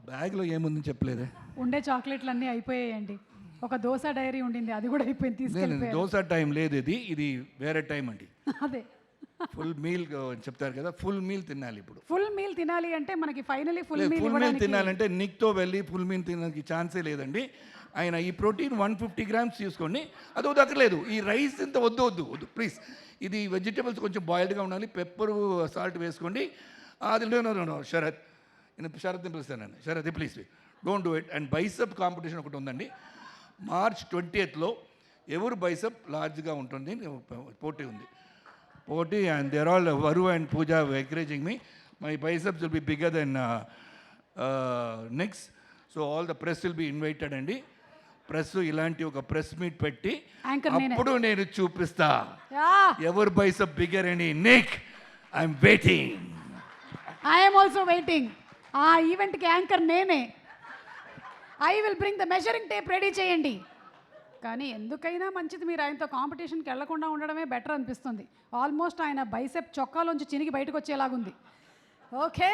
బ్యాగ్లో ఏముందని చెప్పలేదే. ఉండే చాక్లెట్లు అన్నీ అయిపోయాయండి. ఒక దోశ డైరీ ఉండింది, అది కూడా అయిపోయింది, తీసుకెళ్ళిపోయారు. దోశ టైం లేదు, ఇది వేరే టైం అండి. అదే ఫుల్ మీల్ చెప్తారు కదా, ఫుల్ మీల్ తినాలి. ఇప్పుడు ఫుల్ మీల్ తినాలి అంటే మనకి finally full meal full meal తినాలంటే నిక్తో వెళ్ళి ఫుల్ మీల్ తినడానికి ఛాన్సే లేదండి. ఆయన ఈ ప్రోటీన్ 150 గ్రామ్స్ తీసుకోండి, అది వద్దక్కర్లేదు. ఈ రైస్ ఇంత వద్దు ప్లీజ్. ఇది వెజిటేబుల్స్ కొంచెం బాయిల్డ్గా ఉండాలి, పెప్పరు సాల్ట్ వేసుకోండి. అది నో శరత్, నేను శరత్ని పిలుస్తానండి. Sharath please don't do it. And bicep competition ఒకటి ఉందండి, March 20th ఎవరు బైసప్ లార్జ్గా ఉంటుంది పోటీ ఉంది. And they're all Varu and Pooja encouraging me. My biceps will be bigger than Nick's. So all the press will be invited అండి. Press ఇలాంటి ఒక press meet పెట్టి అప్పుడు నేను చూపిస్తా ఎవరు బైసప్ బిగ్గర్ అని. Nick, I'm waiting. I'm also waiting. ఆ ఈవెంట్కి యాంకర్ నేనే. I will bring the measuring tape ready చేయండి. కానీ ఎందుకైనా మంచిది మీరు ఆయనతో కాంపిటీషన్కి వెళ్లకుండా ఉండడమే బెటర్ అనిపిస్తుంది. ఆల్మోస్ట్ ఆయన బైసెప్ చొక్కాలోంచి చినిగి బయటకు వచ్చేలాగుంది. ఓకే.